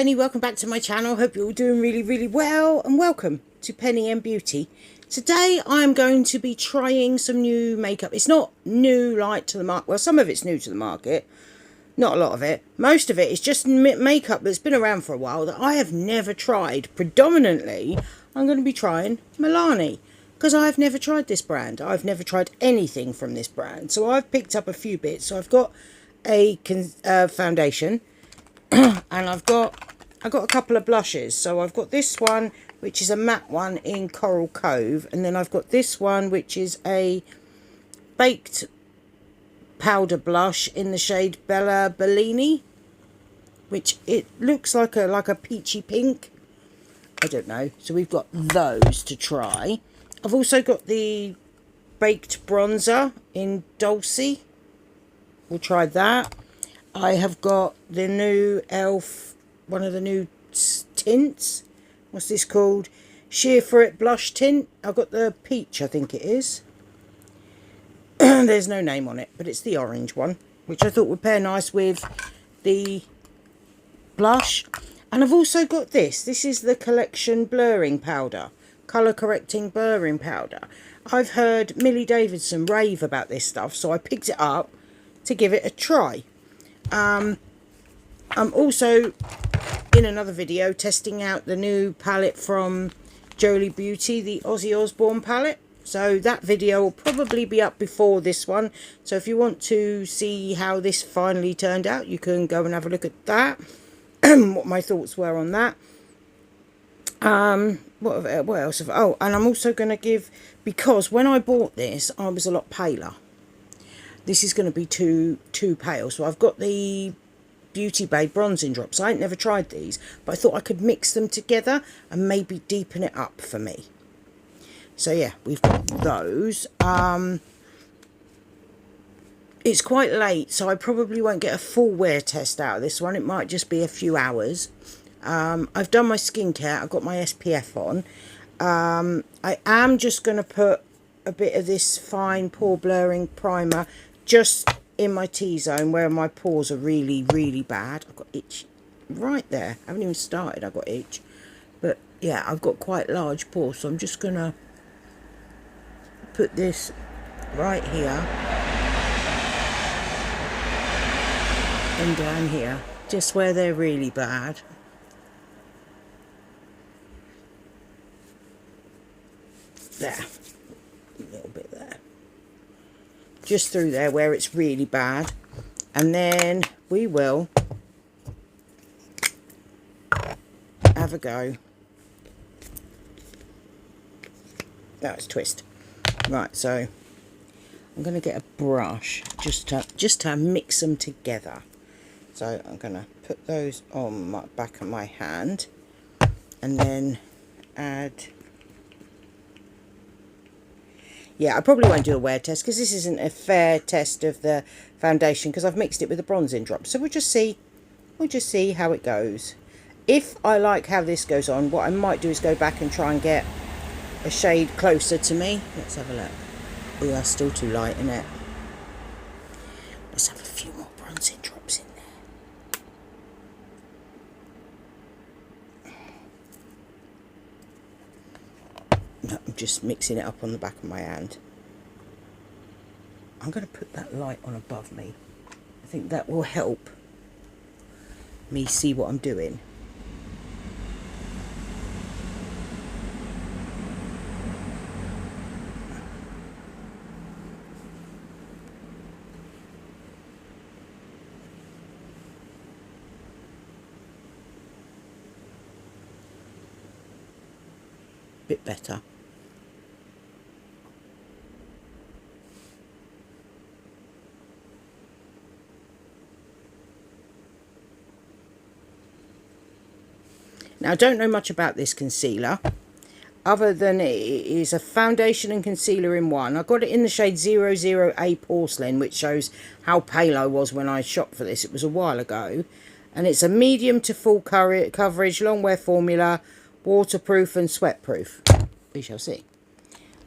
Penny, welcome back to my channel. Hope you're all doing really well, and welcome to Penny and Beauty. Today I'm going to be trying some new makeup. It's not new like to the market. Well, some of it's new to the market, not a lot of it. Most of it is just makeup that's been around for a while that I have never tried. Predominantly I'm going to be trying Milani, because I've never tried this brand. I've never tried anything from this brand, so I've picked up a few bits. So I've got a foundation, and I've got a couple of blushes. So I've got this one, which is a matte one in Coral Cove, and then I've got this one, which is a baked powder blush in the shade Bella Bellini, which it looks like a peachy pink. I don't know. So we've got those to try. I've also got the baked bronzer in Dulce. We'll try that. I have got the new e.l.f. one of the new tints. What's this called? Sheer for It blush tint. I've got the peach, I think it is. There's no name on it, but it's the orange one, which I thought would pair nice with the blush. And I've also got this. This is the Collection blurring powder. Colour correcting blurring powder. I've heard Millie Davidson rave about this stuff, so I picked it up to give it a try. I'm also in another video testing out the new palette from Jolie Beauty, the Ozzy Osbourne palette. So that video will probably be up before this one. So if you want to see how this finally turned out, you can go and have a look at that. What my thoughts were on that. What else have, oh, and I'm also going to give, because when I bought this I was a lot paler. This is going to be too pale. So I've got the Beauty Bay bronzing drops. I ain't never tried these, but I thought I could mix them together and maybe deepen it up for me. So yeah, we've got those. It's quite late, so I probably won't get a full wear test out of this one. It might just be a few hours. I've done my skincare. I've got my SPF on. I am just going to put a bit of this fine pore blurring primer just in my T-zone where my pores are really bad. I've got itch right there. I haven't even started. I've got itch. But yeah, I've got quite large pores, so I'm just going to put this right here and down here, just where they're really bad. There, a little bit there, just through there where it's really bad, and then we will have a go. No, it's twist. Right, so I'm going to get a brush just to mix them together. So I'm going to put those on my back of my hand, and then add. Yeah, I probably won't do a wear test because this isn't a fair test of the foundation because I've mixed it with the bronzing drops. So we'll just see how it goes. If I like how this goes on, what I might do is go back and try and get a shade closer to me. Let's have a look. Oh, that's still too light, isn't it? Let's have a few more bronzing drops in there. No, I'm just mixing it up on the back of my hand. I'm going to put that light on above me. I think that will help me see what I'm doing. Bit better. Now, I don't know much about this concealer, other than it is a foundation and concealer in one. I got it in the shade 00A Porcelain, which shows how pale I was when I shopped for this. It was a while ago. And it's a medium to full coverage, long wear formula, waterproof and sweatproof. We shall see.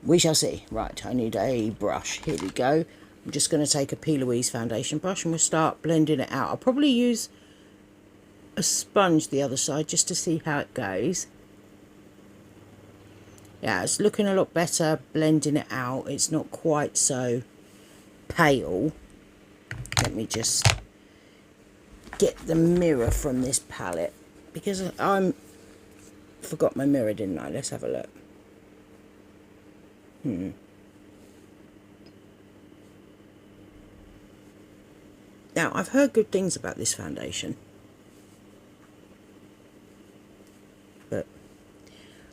We shall see. Right, I need a brush. Here we go. I'm just going to take a P. Louise foundation brush and we'll start blending it out. I'll probably use a sponge the other side just to see how it goes. Yeah, it's looking a lot better blending it out. It's not quite so pale. Let me just get the mirror from this palette, because I forgot my mirror, didn't I? Let's have a look. Now, I've heard good things about this foundation, but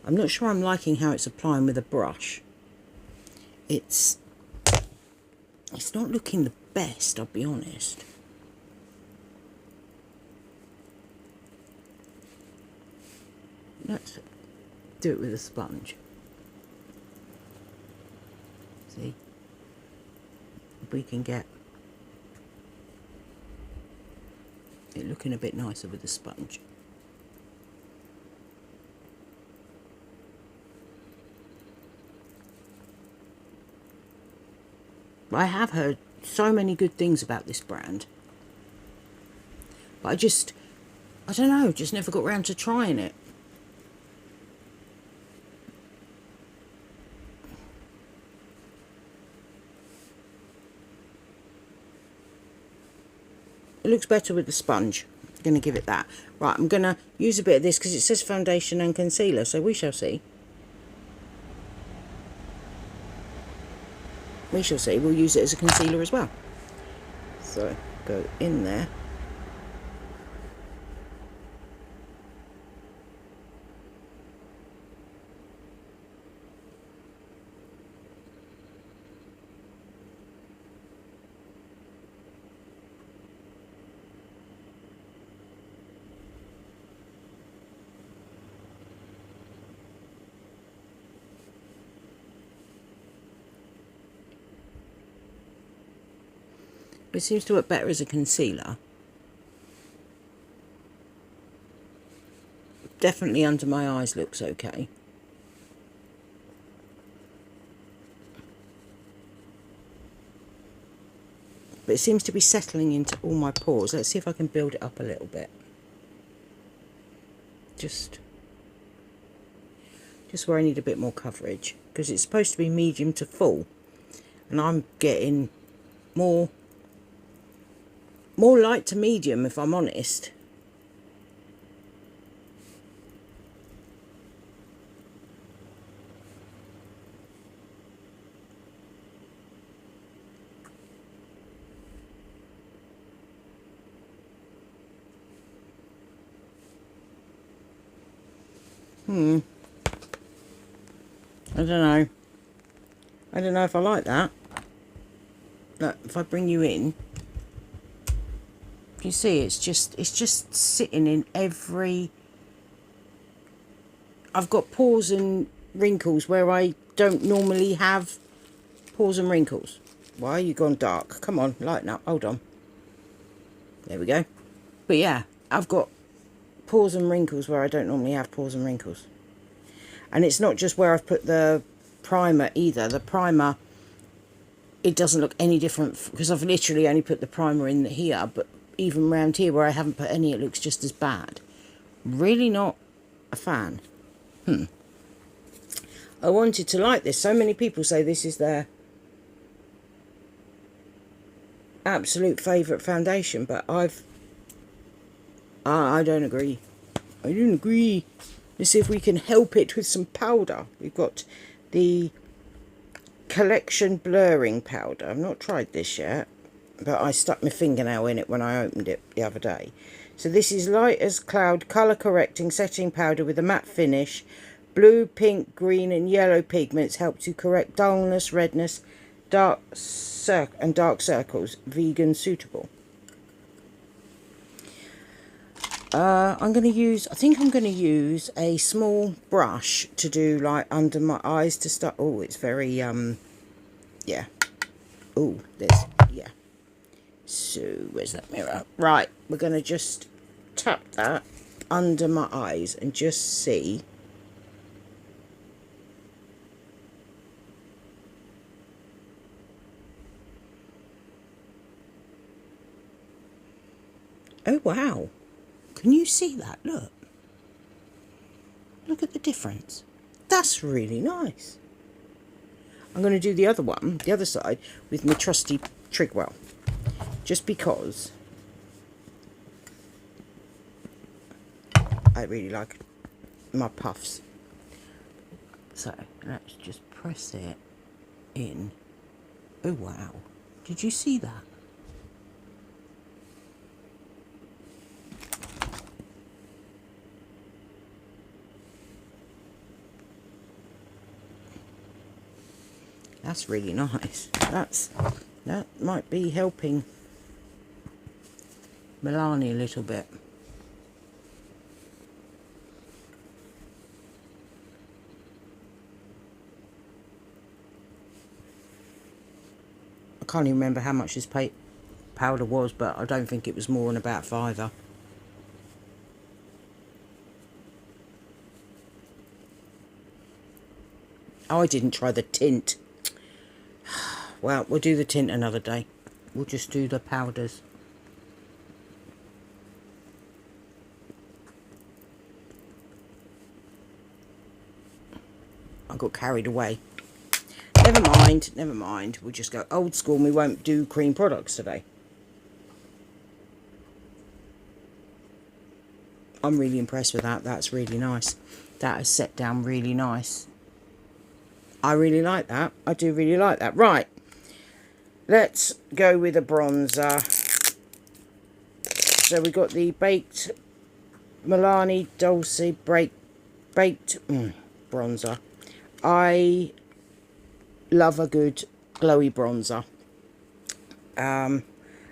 I'm not sure I'm liking how it's applying with a brush. It's not looking the best, I'll be honest. Let's do it with a sponge. See if we can get it looking a bit nicer with a sponge. I have heard so many good things about this brand, but I don't know, just never got round to trying it. It looks better with the sponge. I'm going to give it that. Right, I'm going to use a bit of this because it says foundation and concealer, so we shall see. We shall see. We'll use it as a concealer as well. So, go in there. It seems to work better as a concealer. Definitely under my eyes looks okay. But it seems to be settling into all my pores. Let's see if I can build it up a little bit. Just where I need a bit more coverage, because it's supposed to be medium to full, and I'm getting more light to medium, if I'm honest. I don't know. I don't know if I like that. Look, if I bring you in, you see it's just sitting in every... I've got pores and wrinkles where I don't normally have pores and wrinkles. Why are you gone dark? Come on, lighten up. Hold on. There we go. But yeah, I've got pores and wrinkles where I don't normally have pores and wrinkles. And it's not just where I've put the primer either. The primer, it doesn't look any different because I've literally only put the primer in here, but even around here where I haven't put any, it looks just as bad. Really not a fan. I wanted to like this. So many people say this is their absolute favourite foundation, but I don't agree. I don't agree. Let's see if we can help it with some powder. We've got the Collection Blurring Powder. I've not tried this yet, but I stuck my fingernail in it when I opened it the other day. So this is light as cloud colour correcting setting powder with a matte finish. Blue, pink, green and yellow pigments help to correct dullness, redness, dark circles. Vegan suitable. I think I'm going to use a small brush to do like under my eyes to start. Oh, it's very, yeah. Oh, there's, yeah. So, where's that mirror? Right, we're going to just tap that under my eyes and just see. Oh, wow. Can you see that? Look. Look at the difference. That's really nice. I'm going to do the other one, the other side, with my trusty Trigwell. Just because I really like my puffs. So let's just press it in. Oh wow, did you see that? That's really nice. That might be helping Milani a little bit. I can't even remember how much this powder was, but I don't think it was more than about £5. Oh, I didn't try the tint. Well, we'll do the tint another day. We'll just do the powders. I got carried away. Never mind, never mind. We'll just go old school and we won't do cream products today. I'm really impressed with that. That's really nice. That has set down really nice. I really like that. I do really like that. Right. Let's go with a bronzer. So we got the Baked Milani Dulce Baked bronzer. I love a good glowy bronzer.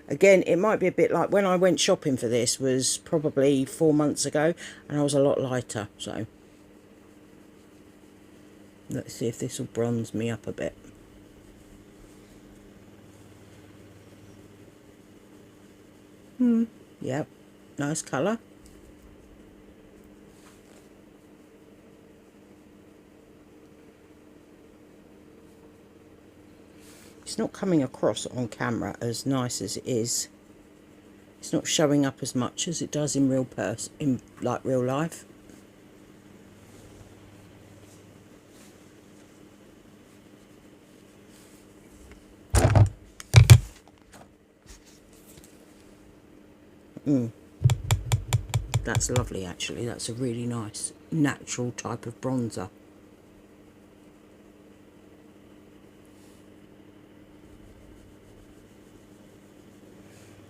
Again, it might be a bit like when I went shopping for this was probably 4 months ago and I was a lot lighter. So let's see if this will bronze me up a bit. Yep, nice colour. It's not coming across on camera as nice as it is. It's not showing up as much as it does in real life. That's lovely actually. That's a really nice natural type of bronzer.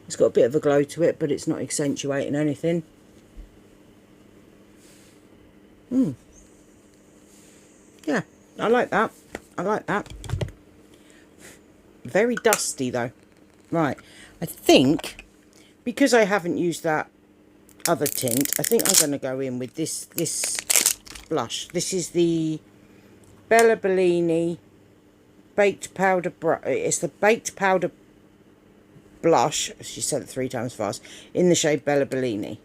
It's got a bit of a glow to it, but it's not accentuating anything. Yeah, I like that. I like that. Very dusty though. Right, I think because I haven't used that other tint, I think I'm going to go in with this blush. This is the Bella Bellini Baked Powder brush. It's the Baked Powder blush. She said it 3 times fast. In the shade Bella Bellini,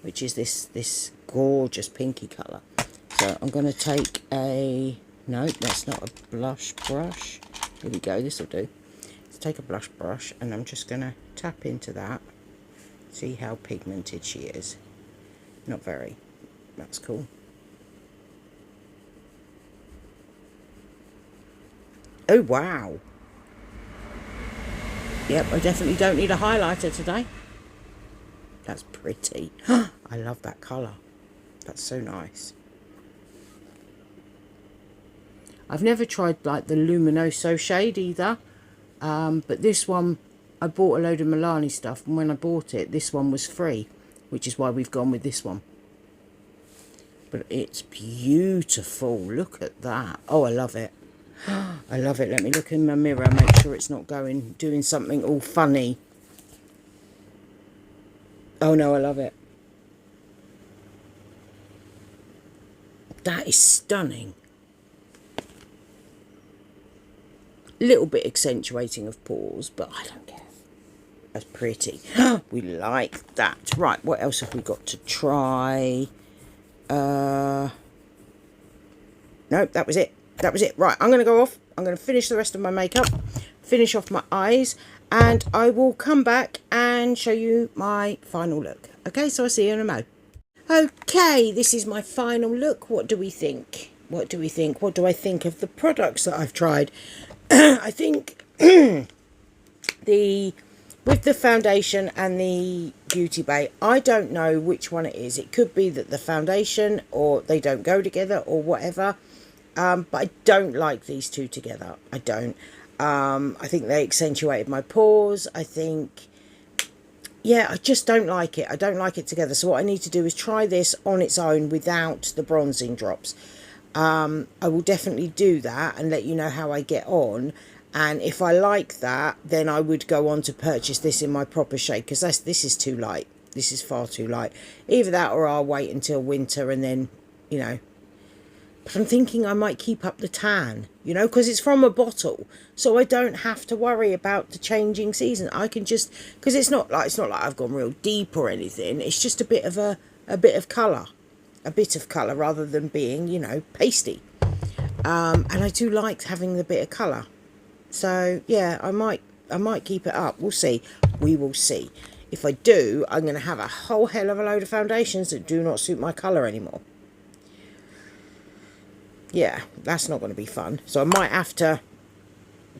which is this gorgeous pinky colour. So I'm going to take a... No, that's not a blush brush. Here we go. This will do. Let's take a blush brush and I'm just going to tap into that. See how pigmented she is. Not very. That's cool. Oh, wow. Yep, I definitely don't need a highlighter today. That's pretty. I love that colour. That's so nice. I've never tried like the Luminoso shade either. But this one, I bought a load of Milani stuff, and when I bought it, this one was free, which is why we've gone with this one. But it's beautiful. Look at that. Oh, I love it. I love it. Let me look in my mirror, make sure it's not doing something all funny. Oh no, I love it. That is stunning. Little bit accentuating of pores, but I don't care. That's pretty. We like that. Right, what else have we got to try? No, that was it. That was it. Right, I'm going to go off. I'm going to finish the rest of my makeup, finish off my eyes, and I will come back and show you my final look. Okay, so I'll see you in a mo. Okay, this is my final look. What do we think? What do we think? What do I think of the products that I've tried? I think with the foundation and the Beauty Bay, I don't know which one it is. It could be that the foundation or they don't go together or whatever. But I don't like these two together. I don't. I think they accentuated my pores. I think, yeah, I just don't like it. I don't like it together. So what I need to do is try this on its own without the bronzing drops. I will definitely do that and let you know how I get on. And if I like that, then I would go on to purchase this in my proper shade, because this is too light. This is far too light. Either that or I'll wait until winter and then, you know. But I'm thinking I might keep up the tan, you know, because it's from a bottle. So I don't have to worry about the changing season. I can just, because it's not like I've gone real deep or anything. It's just a bit of colour. A bit of colour rather than being, you know, pasty. And I do like having the bit of colour. So yeah, I might keep it up. We'll see. We will see. If I do, I'm going to have a whole hell of a load of foundations that do not suit my colour anymore. Yeah, that's not going to be fun. So I might have to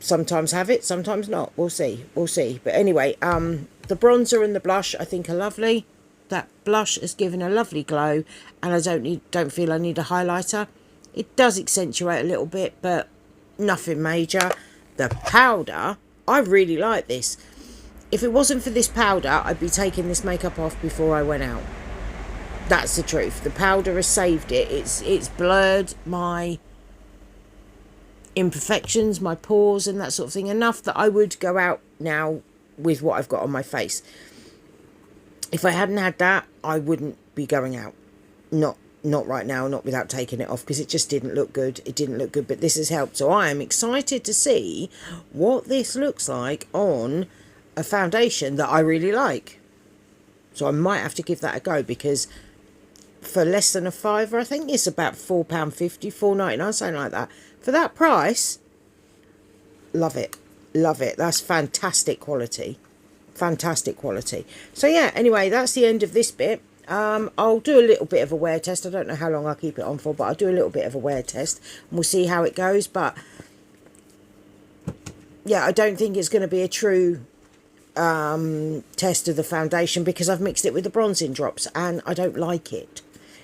sometimes have it, sometimes not. We'll see. We'll see. But anyway, the bronzer and the blush I think are lovely. That blush has given a lovely glow, and I don't feel I need a highlighter. It does accentuate a little bit, but nothing major. The powder, I really like this. If it wasn't for this powder, I'd be taking this makeup off before I went out. That's the truth. The powder has saved it. It's blurred my imperfections, my pores and that sort of thing, enough that I would go out now with what I've got on my face. If I hadn't had that, I wouldn't be going out. Not right now, not without taking it off, because it just didn't look good. It didn't look good, but this has helped. So I am excited to see what this looks like on a foundation that I really like. So I might have to give that a go, because for less than a £5, I think it's about £4.50, £4.99, something like that. For that price, love it. Love it. That's fantastic quality. Fantastic quality. So yeah, anyway, that's the end of this bit. I'll do a little bit of a wear test. I don't know how long I'll keep it on for, but I'll do a little bit of a wear test and we'll see how it goes. But yeah, I don't think it's going to be a true test of the foundation, because I've mixed it with the bronzing drops and I don't like it.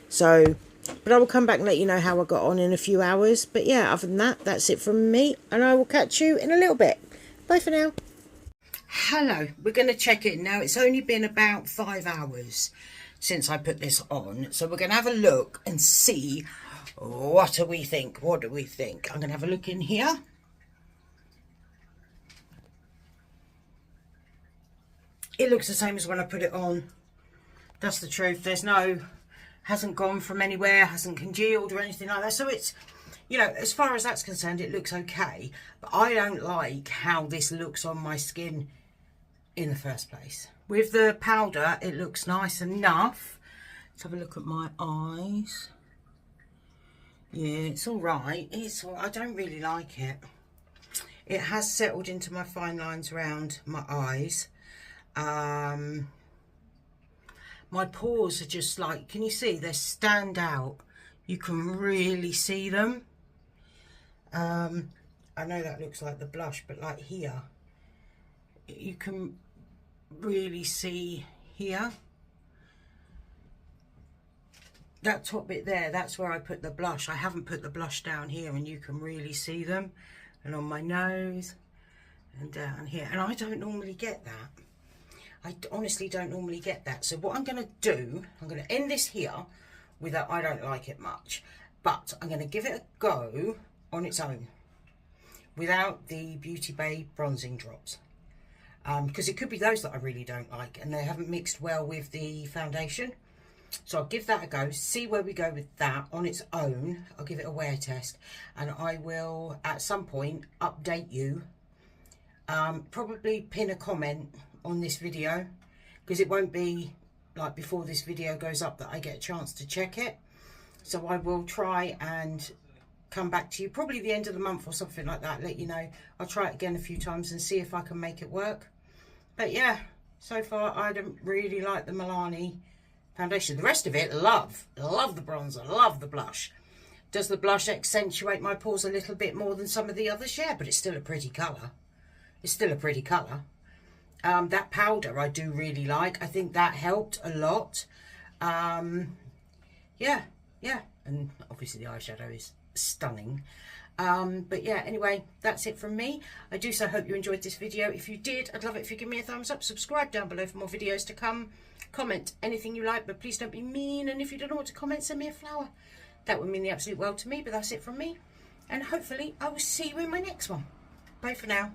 So, but I will come back and let you know how I got on in a few hours. But yeah, other than that, that's it from me, and I will catch you in a little bit. Bye for now. Hello, we're going to check it now. It's only been about 5 hours since I put this on, so we're going to have a look and see what do we think. What do we think? I'm going to have a look in here. It looks the same as when I put it on. That's the truth. There's no, hasn't gone from anywhere, hasn't congealed or anything like that. So it's, you know, as far as that's concerned, it looks okay. But I don't like how this looks on my skin in the first place. With the powder, it looks nice enough. Let's have a look at my eyes. Yeah, it's all right. I don't really like it. It has settled into my fine lines around my eyes. My pores are just like, can you see? They stand out. You can really see them. I know that looks like the blush, but like here, you can really see here. That top bit there, that's where I put the blush. I haven't put the blush down here, and you can really see them. And on my nose and down here. And I don't normally get that. I honestly don't normally get that. So what I'm going to do, I'm going to end this here with that. I don't like it much, but I'm going to give it a go on its own without the Beauty Bay bronzing drops, because it could be those that I really don't like and they haven't mixed well with the foundation. So I'll give that a go, see where we go with that on its own. I'll give it a wear test, and I will at some point update you, probably pin a comment on this video, because it won't be like before this video goes up that I get a chance to check it. So I will try and come back to you probably the end of the month or something like that, let you know. I'll try it again a few times and see if I can make it work. But yeah, so far I don't really like the Milani foundation. The rest of it, love the bronzer, love the blush. Does the blush accentuate my pores a little bit more than some of the others? Yeah, but it's still a pretty colour. It's still a pretty colour. That powder I do really like. I think that helped a lot. Yeah, and obviously the eyeshadow is stunning. But yeah, anyway, that's it from me. I do so hope you enjoyed this video. If you did, I'd love it if you give me a thumbs up. Subscribe down below for more videos to come. Comment anything you like, but please don't be mean. And if you don't know what to comment, send me a flower. That would mean the absolute world to me. But that's it from me. And hopefully I will see you in my next one. Bye for now.